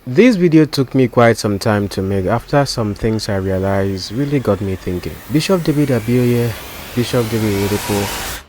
This video took me quite some time to make after some things I realized really got me thinking. Bishop David Abioye, Bishop David Oyedepo.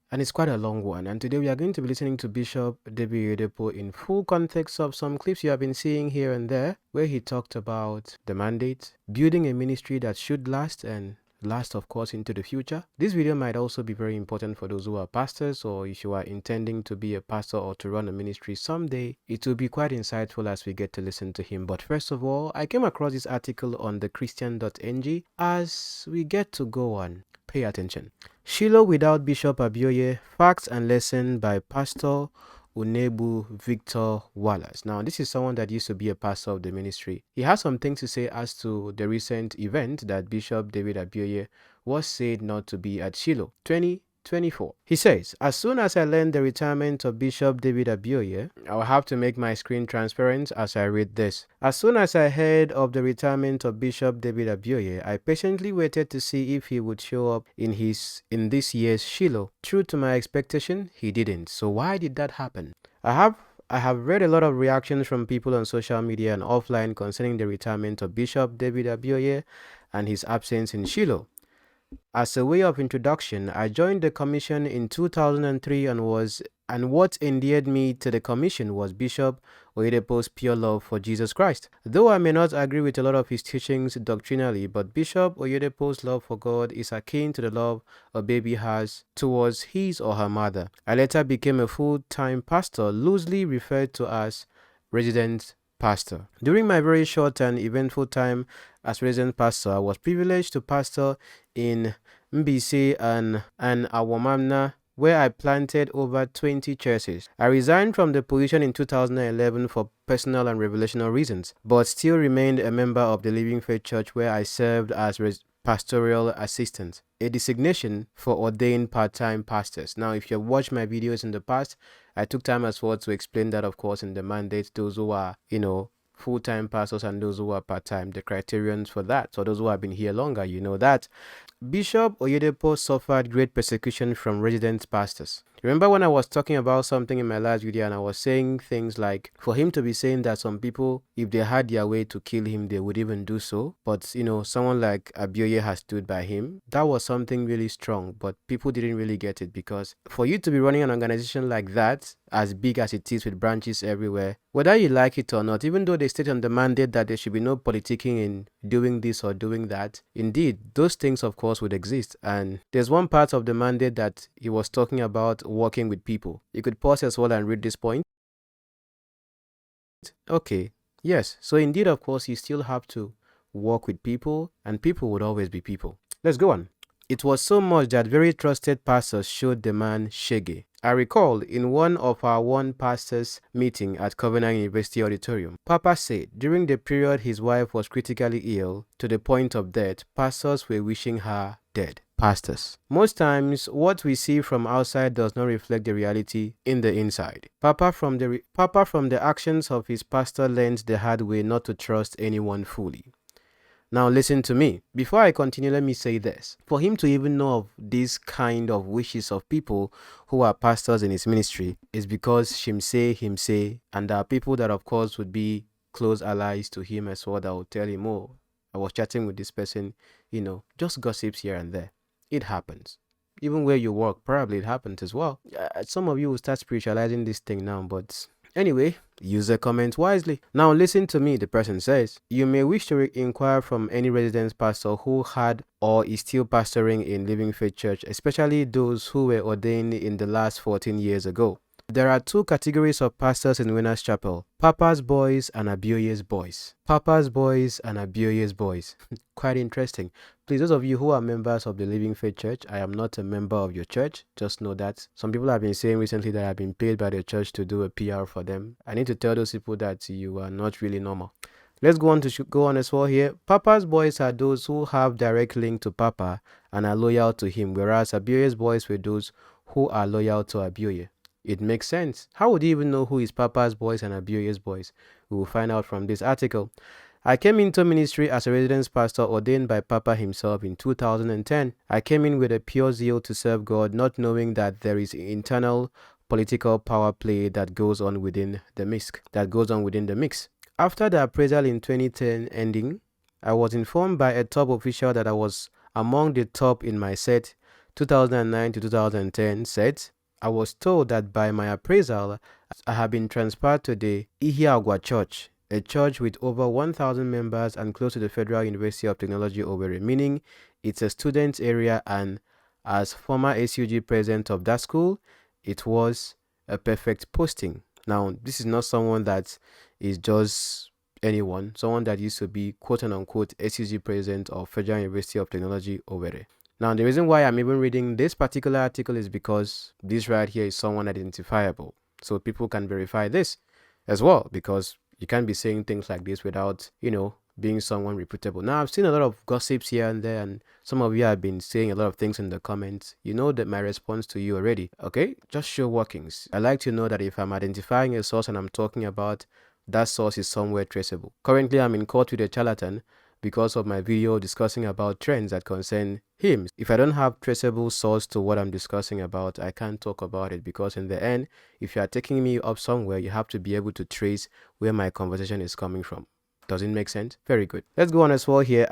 And it's quite a long one, and today we are going to be listening to Bishop David Oyedepo in full context of some clips you have been seeing here and there, where he talked about the mandate, building a ministry that should last and last of course into the future. This video might also be very important for those who are pastors, or if you are intending to be a pastor or to run a ministry someday. It will be quite insightful as we get to listen to him. But first of all, I came across this article on thechristian.ng. As we get to go on, pay attention. Shiloh without Bishop Abioye, Facts and Lesson by Pastor Unebu Victor Wallace. Now, this is someone that used to be a pastor of the ministry. He has some things to say as to the recent event that Bishop David Abioye was said not to be at Shiloh 2024. He says, as soon as I learned the retirement of Bishop David Abioye, I'll have to make my screen transparent as I read this. As soon as I heard of the retirement of Bishop David Abioye, I patiently waited to see if he would show up in this year's Shiloh. True to my expectation, he didn't. So why did that happen? I have read a lot of reactions from people on social media and offline concerning the retirement of Bishop David Abioye and his absence in Shiloh. As a way of introduction, I joined the commission in 2003 and what endeared me to the commission was Bishop Oyedepo's pure love for Jesus Christ. Though I may not agree with a lot of his teachings doctrinally, but Bishop Oyedepo's love for God is akin to the love a baby has towards his or her mother. I later became a full-time pastor, loosely referred to as resident pastor. During my very short and eventful time as resident pastor, I was privileged to pastor in Mbise and Awamamna, where I planted over 20 churches. I resigned from the position in 2011 for personal and revelational reasons, but still remained a member of the Living Faith Church, where I served as pastoral assistant, a designation for ordained part-time pastors. Now, if you've watched my videos in the past, I took time as well to explain that, of course, in the mandate, those who are, full-time pastors and those who are part-time, the criterions for that. So those who have been here longer, you know that. Bishop Oyedepo suffered great persecution from resident pastors. Remember when I was talking about something in my last video and I was saying things like, for him to be saying that some people, if they had their way to kill him, they would even do so. But, someone like Abioye has stood by him. That was something really strong, but people didn't really get it, because for you to be running an organization like that, as big as it is with branches everywhere, whether you like it or not, even though they state on the mandate that there should be no politicking in doing this or doing that, indeed, those things of course would exist. And there's one part of the mandate that he was talking about working with people. You could pause as well and read this point. Okay, yes, so indeed, of course, you still have to work with people, and people would always be people. Let's go on. It was so much that very trusted pastors showed the man shege. I recall in one of our one pastors meeting at Covenant University Auditorium, Papa said during the period his wife was critically ill to the point of death, pastors were wishing her dead. Pastors. Most times, what we see from outside does not reflect the reality in the inside. Papa from the actions of his pastor learned the hard way not to trust anyone fully. Now listen to me. Before I continue, let me say this. For him to even know of this kind of wishes of people who are pastors in his ministry is because him say, and there are people that of course would be close allies to him as well that will tell him, oh, I was chatting with this person, just gossips here and there. It happens. Even where you work, probably it happens as well. Some of you will start spiritualizing this thing now, but anyway, use the comment wisely. Now listen to me, the person says. You may wish to inquire from any resident pastor who had or is still pastoring in Living Faith Church, especially those who were ordained in the last 14 years ago. There are two categories of pastors in Winners Chapel: Papa's boys and Abioye's boys. Papa's boys and Abioye's boys. Quite interesting. Please, those of you who are members of the Living Faith Church, I am not a member of your church. Just know that. Some people have been saying recently that I've been paid by the church to do a PR for them. I need to tell those people that you are not really normal. Let's go on as well here. Papa's boys are those who have direct link to Papa and are loyal to him, whereas Abioye's boys were those who are loyal to Abioye. It makes sense. How would you even know who is Papa's boys and Abioye's boys? We will find out from this article. I came into ministry as a residence pastor ordained by Papa himself in 2010. I came in with a pure zeal to serve God, not knowing that there is internal political power play that goes on within the mix. After the appraisal in 2010 ending, I was informed by a top official that I was among the top in my set 2009 to 2010 set. I was told that by my appraisal, I have been transferred to the Ihiagwa Church, a church with over 1,000 members and close to the Federal University of Technology Owerri, meaning it's a student area, and as former SUG president of that school, it was a perfect posting. Now, this is not someone that is just anyone, someone that used to be quote unquote SUG president of Federal University of Technology Owerri. Now, the reason why I'm even reading this particular article is because this right here is someone identifiable. So people can verify this as well, because you can't be saying things like this without, being someone reputable. Now, I've seen a lot of gossips here and there, and some of you have been saying a lot of things in the comments. You know that my response to you already. Okay, just show workings. I like to know that if I'm identifying a source and I'm talking about that source is somewhere traceable. Currently, I'm in court with a charlatan because of my video discussing about trends that concern hymns. If I don't have traceable source to what I'm discussing about, I can't talk about it, because in the end, if you are taking me up somewhere, you have to be able to trace where my conversation is coming from. Does it make sense? Very good. Let's go on as well here.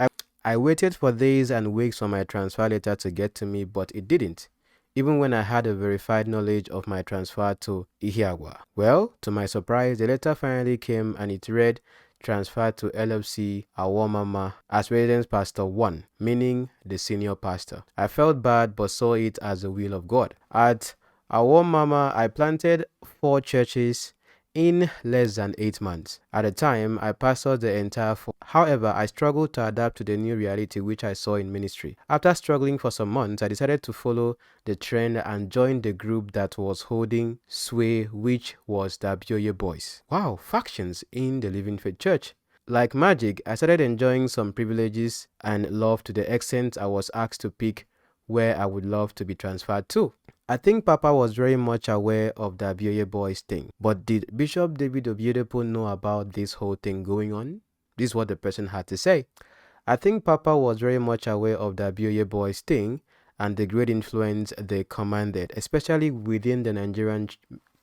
I waited for days and weeks for my transfer letter to get to me, but it didn't, even when I had a verified knowledge of my transfer to Ihiagwa. Well, to my surprise, the letter finally came and it read, transferred to LFC Awomama as residence pastor 1, meaning the senior pastor. I felt bad but saw it as the will of God. At Awomama, I planted 4 churches in less than 8 months. At the time, I pastored the entire 4. However, I struggled to adapt to the new reality which I saw in ministry. After struggling for some months, I decided to follow the trend and join the group that was holding sway, which was the Abioye boys. Wow, factions in the Living Faith Church. Like magic, I started enjoying some privileges and love to the extent I was asked to pick where I would love to be transferred to. I think Papa was very much aware of the Abioye boys thing. But did Bishop David Oyedepo know about this whole thing going on? This is what the person had to say. I think Papa was very much aware of the Abioye boys thing and the great influence they commanded, especially within the Nigerian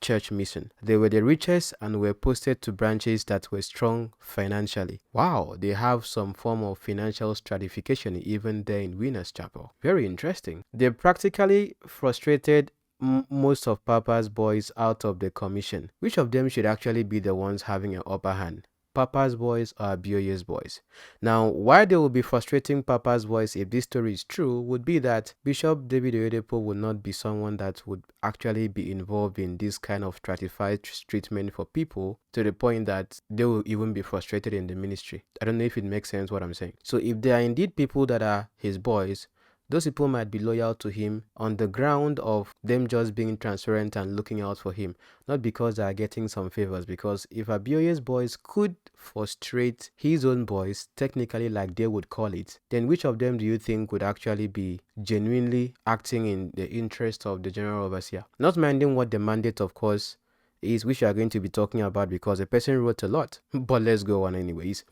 church mission. They were the richest and were posted to branches that were strong financially. Wow, they have some form of financial stratification even there in Winners Chapel. Very interesting. They practically frustrated most of Papa's boys out of the commission. Which of them should actually be the ones having an upper hand? Papa's boys or Abioye's boys? Now, why they will be frustrating Papa's boys if this story is true would be that Bishop David Oyedepo would not be someone that would actually be involved in this kind of stratified treatment for people to the point that they will even be frustrated in the ministry. I don't know if it makes sense what I'm saying. So if there are indeed people that are his boys, those people might be loyal to him on the ground of them just being transparent and looking out for him, not because they are getting some favors. Because if Abioye's boys could frustrate his own boys, technically like they would call it, then which of them do you think would actually be genuinely acting in the interest of the general overseer? Not minding what the mandate, of course, is, which we are going to be talking about because the person wrote a lot. But let's go on anyways.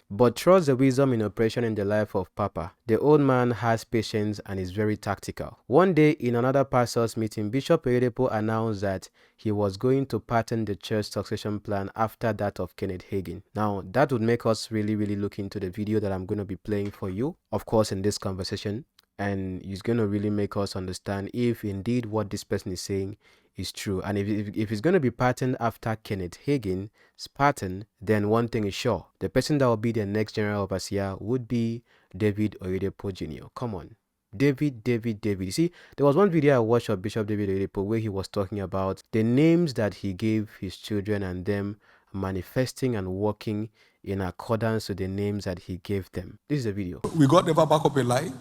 But trust the wisdom in operation in the life of Papa. The old man has patience and is very tactical. One day in another pastor's meeting, Bishop Oyedepo announced that he was going to pattern the church succession plan after that of Kenneth Hagin. Now, that would make us really look into the video that I'm going to be playing for you, of course, in this conversation. And it's going to really make us understand if indeed what this person is saying is true. And if it's going to be patterned after Kenneth Hagin's pattern, then one thing is sure. The person that will be the next general overseer would be David Oyedepo Jr. Come on. David. You see, there was one video I watched of Bishop David Oyedepo where he was talking about the names that he gave his children and them manifesting and working in accordance to the names that he gave them. This is the video. We got never back up a lie.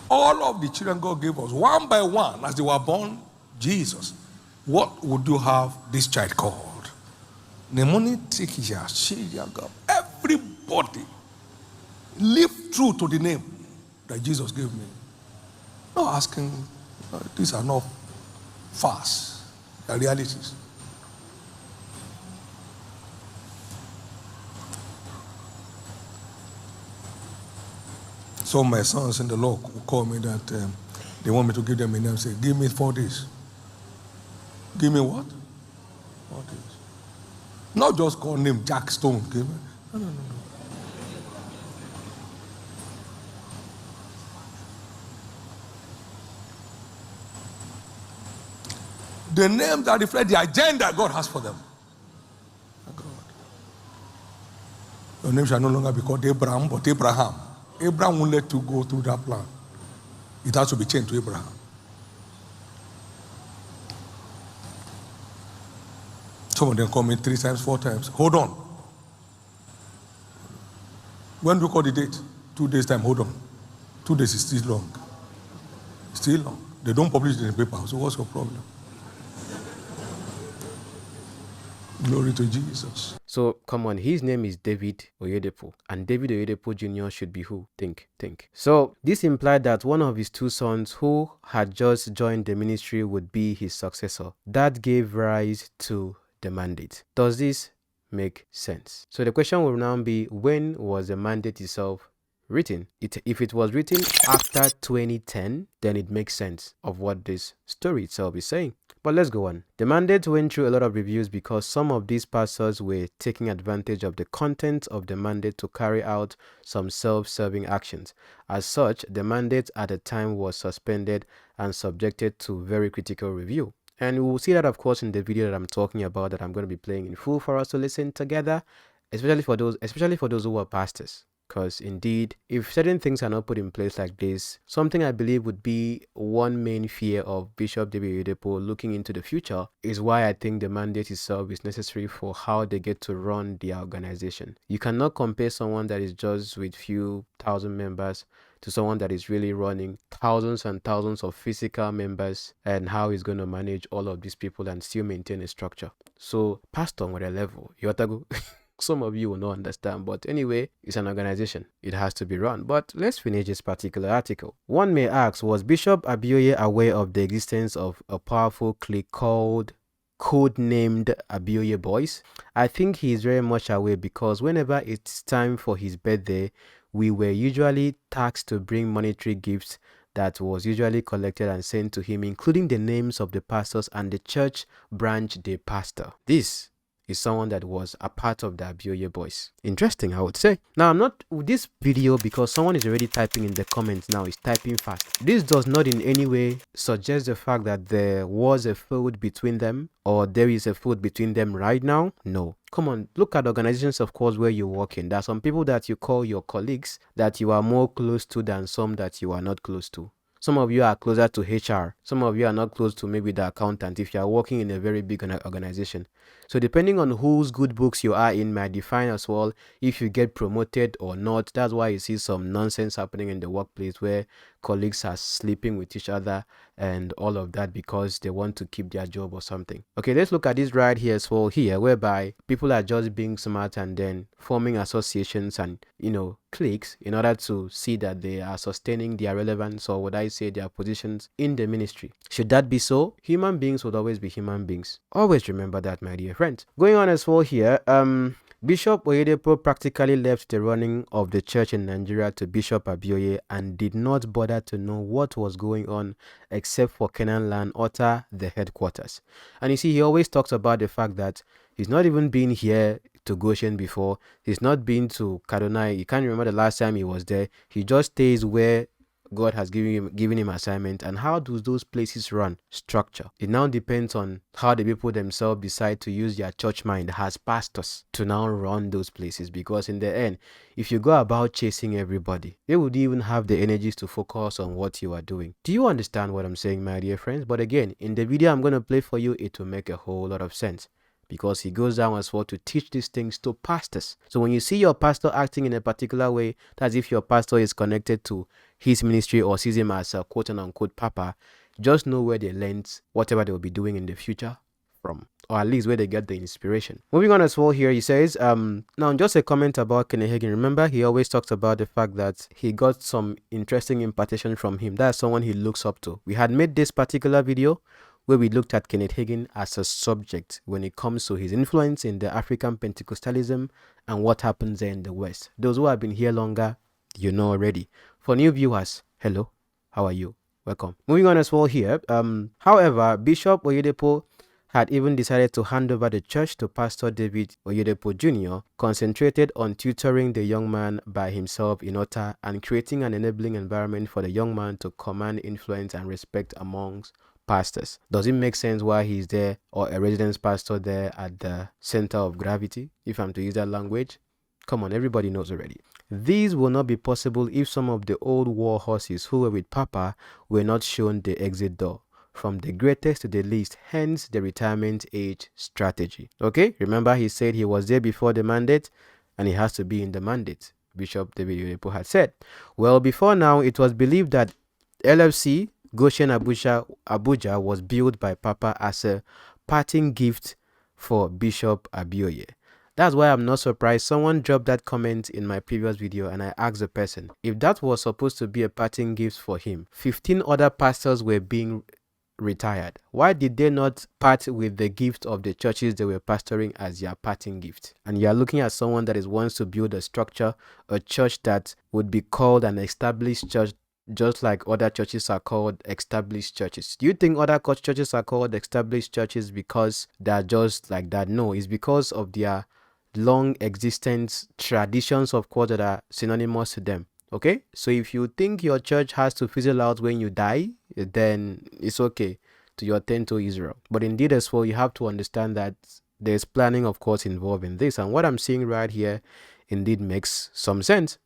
All of the children God gave us, one by one, as they were born, Jesus. What would you have this child called? Everybody live true to the name that Jesus gave me. Not asking, these are not farce, they are realities. So my sons in the Lord call me that they want me to give them a name. Say, give me 4 days. Give me what? 4 days. Not just call name Jack Stone. Give me. No. The name that reflect the agenda God has for them. God. Your name shall no longer be called Abraham, but Abraham. Abraham won't let you go through that plan. It has to be changed to Abraham. Some of them call me 3 times, 4 times. Hold on. When do you call the date? 2 days time, hold on. 2 days is still long. Still long. They don't publish it in the paper, so what's your problem? Glory to Jesus. So, come on, his name is David Oyedepo, and David Oyedepo Jr. should be who? Think. So, this implied that one of his 2 sons who had just joined the ministry would be his successor. That gave rise to the mandate. Does this make sense? So, the question will now be, when was the mandate itself written? If it was written after 2010, then it makes sense of what this story itself is saying. But let's go on. The mandate went through a lot of reviews because some of these pastors were taking advantage of the content of the mandate to carry out some self-serving actions. As such, the mandate at the time was suspended and subjected to very critical review. And we will see that, of course, in the video that I'm talking about, that I'm going to be playing in full for us to listen together, especially for those who are pastors. Because indeed, if certain things are not put in place like this, something I believe would be one main fear of Bishop David Oyedepo looking into the future is why I think the mandate itself is necessary for how they get to run the organization. You cannot compare someone that is just with few thousand members to someone that is really running thousands and thousands of physical members, and how he's going to manage all of these people and still maintain a structure. So, pastor on a level, you have to go. Some of you will not understand, but anyway, it's an organization. It has to be run. But let's finish this particular article. One may ask, was Bishop Abioye aware of the existence of a powerful clique called codenamed Abioye Boys? I think he is very much aware, because whenever it's time for his birthday, we were usually tasked to bring monetary gifts that was usually collected and sent to him, including the names of the pastors and the church branch they pastor. This is someone that was a part of the Abioye Boys. Interesting, I would say. Now, I'm not with this video because someone is already typing in the comments now. He's typing fast. This does not in any way suggest the fact that there was a feud between them, or there is a feud between them right now. No. Come on, look at organizations, of course, where you work in. There are some people that you call your colleagues that you are more close to than some that you are not close to. Some of you are closer to HR. Some of you are not close to maybe the accountant if you are working in a very big organization. So depending on whose good books you are in might define as well if you get promoted or not. That's why you see some nonsense happening in the workplace where colleagues are sleeping with each other and all of that because they want to keep their job or something. Okay, let's look at this right here as well here, whereby people are just being smart and then forming associations and, cliques in order to see that they are sustaining their relevance, or would I say their positions in the ministry. Should that be so? Human beings would always be human beings. Always remember that, my dear friends. Going on as well here, Bishop Oyedepo practically left the running of the church in Nigeria to Bishop Abioye and did not bother to know what was going on except for Canaan Land utter the headquarters. And you see, he always talks about the fact that he's not even been here to Goshen before. He's not been to Kaduna. He can't remember the last time he was there. He just stays where God has given him assignment. And how do those places run? Structure. It now depends on how the people themselves decide to use their church mind as pastors to now run those places. Because in the end, if you go about chasing everybody, they would even have the energies to focus on what you are doing. Do you understand what I'm saying, my dear friends? But again, in the video I'm going to play for you, it will make a whole lot of sense, because he goes down as well to teach these things to pastors. So when you see your pastor acting in a particular way, that's if your pastor is connected to his ministry or sees him as a quote-unquote papa, just know where they learned whatever they will be doing in the future from, or at least where they get the inspiration. Moving on as well here, he says, now just a comment about Kenneth Hagin. Remember, he always talks about the fact that he got some interesting impartation from him. That's someone he looks up to. We had made this particular video where we looked at Kenneth Hagin as a subject when it comes to his influence in the African Pentecostalism and what happens there in the West. Those who have been here longer, you know already. For new viewers, hello, how are you? Welcome. Moving on as well here. However, Bishop Oyedepo had even decided to hand over the church to Pastor David Oyedepo Jr., concentrated on tutoring the young man by himself in Ota and creating an enabling environment for the young man to command influence and respect amongst pastors. Does it make sense why he's there, or a residence pastor there at the center of gravity, if I'm to use that language? Come on, everybody knows already. These will not be possible if some of the old war horses who were with Papa were not shown the exit door, from the greatest to the least, hence the retirement age strategy. Okay, remember he said he was there before the mandate and he has to be in the mandate, Bishop David Oyedepo had said. Well, before now, it was believed that LFC Goshen Abuja was built by Papa as a parting gift for Bishop Abioye. That's why I'm not surprised someone dropped that comment in my previous video, and I asked the person, if that was supposed to be a parting gift for him, 15 other pastors were being retired. Why did they not part with the gift of the churches they were pastoring as their parting gift? And you are looking at someone that wants to build a structure, a church that would be called an established church, just like other churches are called established churches. Do you think other churches are called established churches because they're just like that? No, it's because of their long existence traditions, of course, that are synonymous to them. Okay, so if you think your church has to fizzle out when you die, then it's okay to attend to Israel. But indeed as well, you have to understand that there's planning, of course, involved in this. And what I'm seeing right here indeed makes some sense.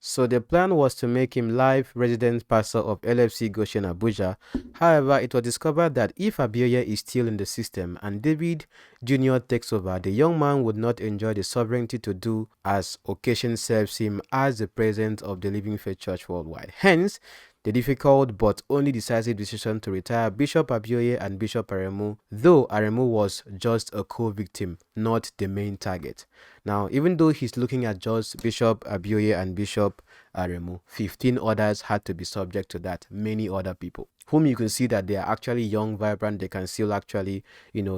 So the plan was to make him live resident pastor of LFC Goshen Abuja. However, it was discovered that if Abioye is still in the system and David Jr. takes over, the young man would not enjoy the sovereignty to do as occasion serves him as the president of the Living Faith Church worldwide. Hence, the difficult but only decisive decision to retire Bishop Abioye and Bishop Aremu, though Aremu was just a co-victim, not the main target. Now, even though he's looking at just Bishop Abioye and Bishop Aremu, 15 others had to be subject to that, many other people, whom you can see that they are actually young, vibrant, they can still actually,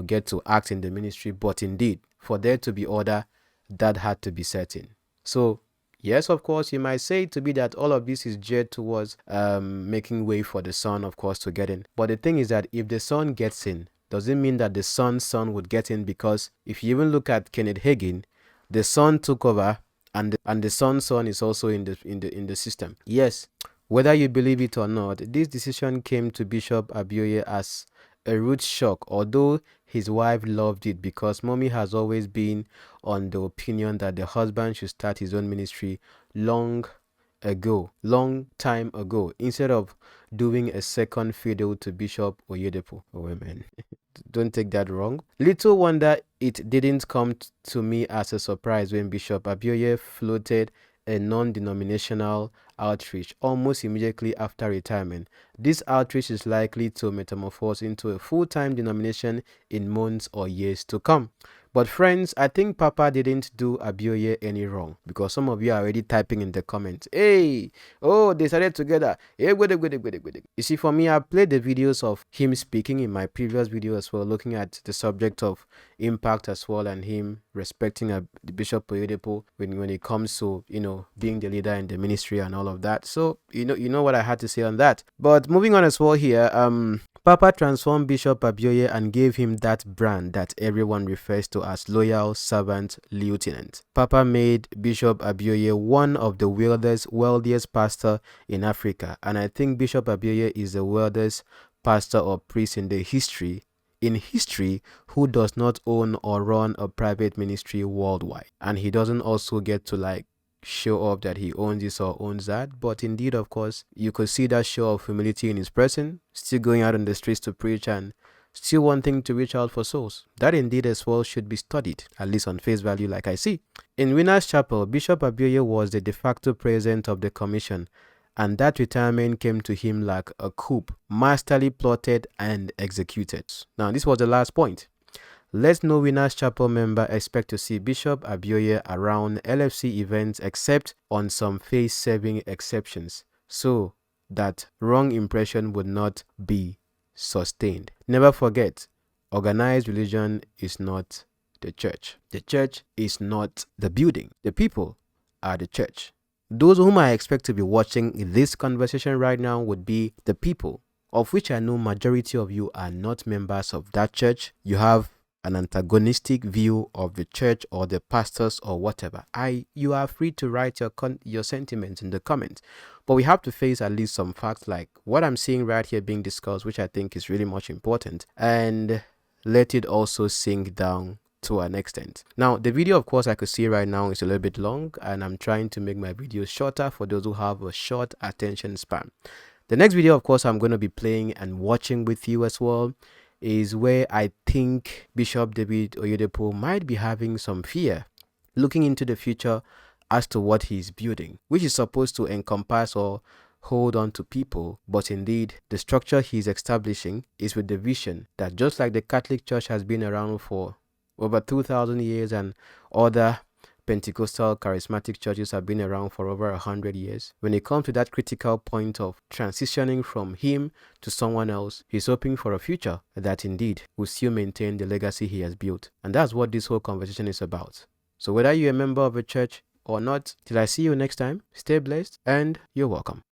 get to act in the ministry, but indeed, for there to be order, that had to be certain. So, yes, of course, you might say to be that all of this is geared towards making way for the son, of course, to get in. But the thing is that if the son gets in, does it mean that the son's son would get in? Because if you even look at Kenneth Hagin, the son took over, and the son's son is also in the system. Yes, whether you believe it or not, this decision came to Bishop Abioye as a rude shock, although his wife loved it because mommy has always been on the opinion that the husband should start his own ministry long time ago, instead of doing a second fiddle to Bishop Oyedepo. Oh, amen. Don't take that wrong. Little wonder it didn't come to me as a surprise when Bishop Abioye floated a non-denominational outreach almost immediately after retirement. This outreach is likely to metamorphose into a full-time denomination in months or years to come. But friends, I think Papa didn't do Abioye any wrong, because some of you are already typing in the comments, hey, oh, they started together. Hey, you see, for me, I played the videos of him speaking in my previous video as well, looking at the subject of impact as well, and him respecting Bishop Oyedepo when it comes to, being the leader in the ministry and all of that. So, you know what I had to say on that. But moving on as well here, Papa transformed Bishop Abioye and gave him that brand that everyone refers to as loyal servant lieutenant. Papa made Bishop Abioye one of the wealthiest pastor in Africa, and I think Bishop Abioye is the wealthiest pastor or priest in history who does not own or run a private ministry worldwide, and he doesn't also get to show off that he owns this or owns that. But indeed, of course, you could see that show of humility in his person, still going out on the streets to preach and still wanting to reach out for souls. That indeed as well should be studied, at least on face value, like I see. In Winners Chapel, Bishop Abioye was the de facto president of the commission, and that retirement came to him like a coup, masterly plotted and executed. Now, this was the last point. Let no Winners Chapel member expect to see Bishop Abioye around LFC events except on some face-saving exceptions, so that wrong impression would not be sustained. Never forget, organized religion is not the church. The church is not the building. The people are the church. Those whom I expect to be watching this conversation right now would be the people, of which I know majority of you are not members of that church. You have an antagonistic view of the church or the pastors or whatever. You are free to write your sentiments in the comments, but we have to face at least some facts like what I'm seeing right here being discussed, which I think is really much important, and let it also sink down to an extent. Now, the video, of course, I could see right now is a little bit long, and I'm trying to make my videos shorter for those who have a short attention span. The next video, of course, I'm going to be playing and watching with you as well is where I think Bishop David Oyedepo might be having some fear looking into the future as to what he's building, which is supposed to encompass or hold on to people, but indeed the structure he's establishing is with the vision that just like the Catholic Church has been around for over 2,000 years and other Pentecostal charismatic churches have been around for over 100 years. When it comes to that critical point of transitioning from him to someone else, he's hoping for a future that indeed will still maintain the legacy he has built. And that's what this whole conversation is about. So whether you're a member of a church or not, till I see you next time, stay blessed and you're welcome.